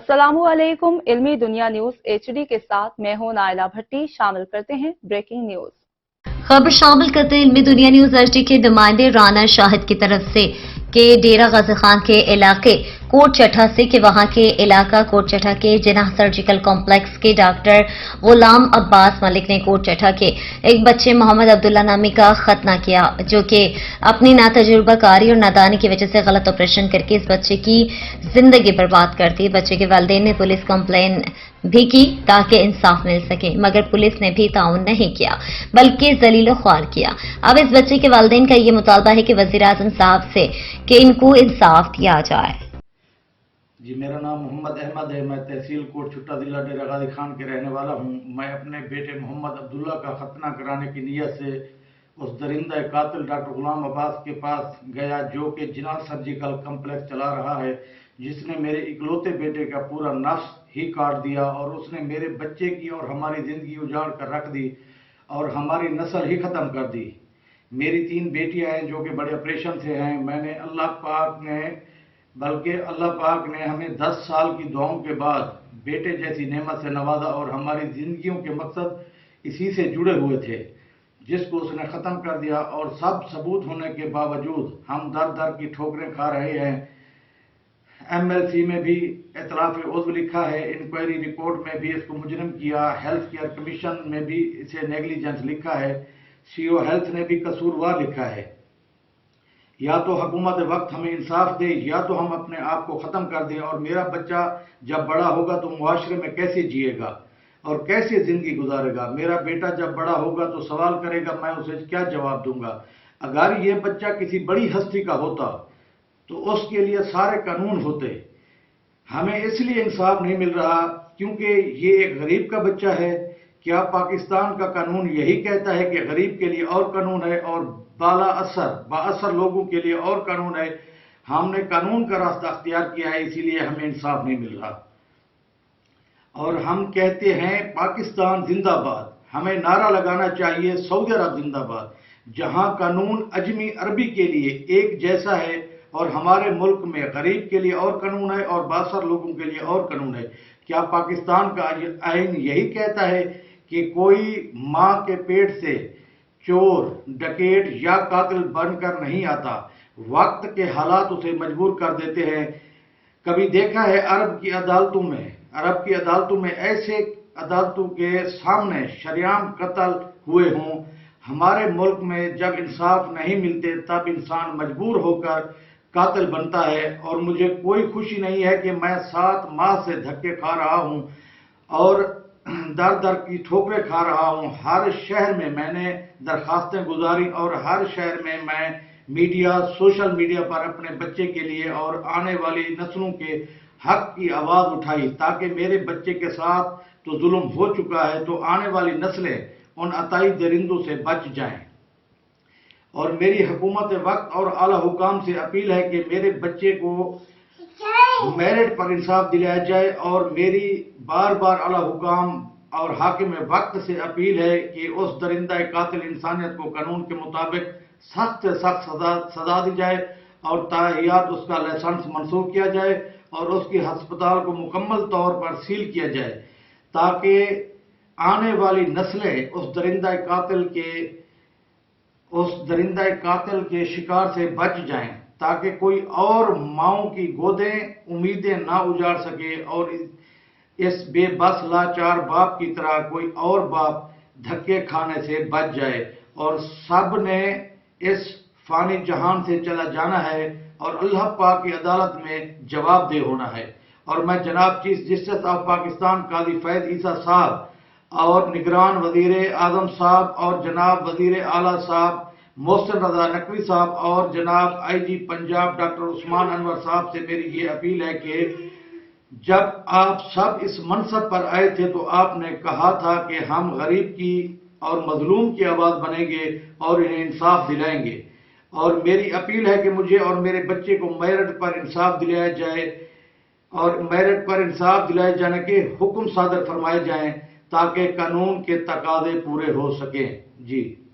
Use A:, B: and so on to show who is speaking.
A: अस्सलामुअलैकुम। इल्मी दुनिया news HD के साथ मैं हूं नाइला भट्टी। शामिल करते हैं ब्रेकिंग न्यूज।
B: खबर शामिल करते हैं इल्मी दुनिया न्यूज HD के नुमाइंदे राना शाहिद की तरफ से कि डेरा गाजी खान के इलाके कोट चट्टा से कि वहां के इलाका कोट चट्टा के जिनाह सर्जिकल कॉम्प्लेक्स के डॉक्टर गुलाम अब्बास मलिक ने कोट चट्टा के एक बच्चे मोहम्मद अब्दुल्ला नामी का खतना किया, जो कि अपनी नातजुर्बाकारी और नादानी की वजह से गलत ऑपरेशन करके इस बच्चे की जिंदगी बर्बाद कर दी। बच्चे के वालिदैन ने पुलिस कंप्लेन भी की ताकि इंसाफ मिल सके, मगर पुलिस ने भी ताउन नहीं किया बल्कि जलीलो ख्वार किया। अब इस बच्चे के वालिदैन का ये मुतालबा है कि वजीर आजम साहब से कि इनको इंसाफ दिया जाए।
C: जी, मेरा नाम मोहम्मद अहमद है। मैं तहसील कोट चट्टा जिला डेरा गाजी खान के रहने वाला हूँ। मैं अपने बेटे मोहम्मद अब्दुल्ला का खतना कराने की नीयत से उस दरिंदा कातिल डॉक्टर गुलाम अब्बास के पास गया, जो कि जिनाह सर्जिकल कम्प्लेक्स चला रहा है, जिसने मेरे इकलौते बेटे का पूरा नफ्स ही काट दिया और उसने मेरे बच्चे की और हमारी ज़िंदगी उजाड़ कर रख दी और हमारी नस्ल ही ख़त्म कर दी। मेरी 3 बेटियां हैं जो कि बड़े ऑपरेशन से हैं। अल्लाह पाक ने हमें 10 साल की दुआओं के बाद बेटे जैसी नेमत से नवाजा और हमारी ज़िंदगियों के मकसद इसी से जुड़े हुए थे, जिसको उसने ख़त्म कर दिया। और सब सबूत होने के बावजूद हम दर दर की ठोकरें खा रहे हैं। MLC में भी इतलाफ उज़्व लिखा है, इंक्वायरी रिपोर्ट में भी इसको मुजरिम किया, हेल्थ केयर कमीशन में भी इसे नेग्लिजेंस लिखा है, CO हेल्थ ने भी कसूरवार लिखा है। या तो हुकूमत वक्त हमें इंसाफ दे या तो हम अपने आप को ख़त्म कर दें। और मेरा बच्चा जब बड़ा होगा तो मुआशरे में कैसे जिएगा और कैसे ज़िंदगी गुजारेगा? मेरा बेटा जब बड़ा होगा तो सवाल करेगा, मैं उसे क्या जवाब दूंगा? अगर ये बच्चा किसी बड़ी हस्ती का होता तो उसके लिए सारे कानून होते। हमें इसलिए इंसाफ नहीं मिल रहा क्योंकि ये एक गरीब का बच्चा है। क्या पाकिस्तान का कानून यही कहता है कि गरीब के लिए और कानून है और बाअसर लोगों के लिए और कानून है? हमने कानून का रास्ता अख्तियार किया है, इसीलिए हमें इंसाफ नहीं मिल रहा। और हम कहते हैं पाकिस्तान जिंदाबाद। हमें नारा लगाना चाहिए सऊदी अरब जिंदाबाद, जहां कानून अजमी अरबी के लिए एक जैसा है और हमारे मुल्क में गरीब के लिए और कानून है और बासर लोगों के लिए और कानून है। क्या पाकिस्तान का आईन यही कहता है कि कोई माँ के पेट से चोर, डकैत या कातिल बनकर नहीं आता? वक्त के हालात उसे मजबूर कर देते हैं। कभी देखा है अरब की अदालतों में ऐसे अदालतों के सामने शरेआम कत्ल हुए हों? हमारे मुल्क में जब इंसाफ नहीं मिलते तब इंसान मजबूर होकर कातिल बनता है। और मुझे कोई खुशी नहीं है कि मैं 7 माह से धक्के खा रहा हूं और दर दर की ठोकरें खा रहा हूं। हर शहर में मैंने दरखास्तें गुजारी और हर शहर में मैं सोशल मीडिया पर अपने बच्चे के लिए और आने वाली नस्लों के हक की आवाज़ उठाई, ताकि मेरे बच्चे के साथ तो जुल्म हो चुका है तो आने वाली नस्लें उन अताई दरिंदों से बच जाएं। और मेरी हुकूमत वक्त और आला हुकाम से अपील है कि मेरे बच्चे को मेरिट पर इंसाफ दिलाया जाए। और मेरी बार बार आला हुकाम और हाकिम वक्त से अपील है कि उस दरिंदा कातिल इंसानियत को कानून के मुताबिक सख्त से सख्त सजा दी जाए और ताहियात उसका लाइसेंस मंसूख किया जाए और उसकी हस्पताल को मुकम्मल तौर पर सील किया जाए, ताकि आने वाली नस्लें उस दरिंदा कातिल के शिकार से बच जाएं, ताकि कोई और माओं की गोदें उम्मीदें ना उजाड़ सके और इस बेबस लाचार बाप की तरह कोई और बाप धक्के खाने से बच जाए। और सब ने इस फानी जहान से चला जाना है और अल्लाह पाक की अदालत में जवाबदेह होना है। और मैं जनाब चीफ जस्टिस ऑफ पाकिस्तान काजी फैज ईसा साहब और निगरान वजीर आजम साहब और जनाब वजीर आला साहब मोहसिन रजा नकवी साहब और जनाब IG पंजाब डॉक्टर उस्मान अनवर साहब से मेरी ये अपील है कि जब आप सब इस मनसब पर आए थे तो आपने कहा था कि हम गरीब की और मजलूम की आवाज़ बनेंगे और इन्हें इंसाफ दिलाएंगे। और मेरी अपील है कि मुझे और मेरे बच्चे को मेरिट पर इंसाफ दिलाया जाए और मेरिट पर इंसाफ दिलाए जाने के हुक्म सादर फरमाए जाएं, ताकि कानून के तकाज़े पूरे हो सकें। जी।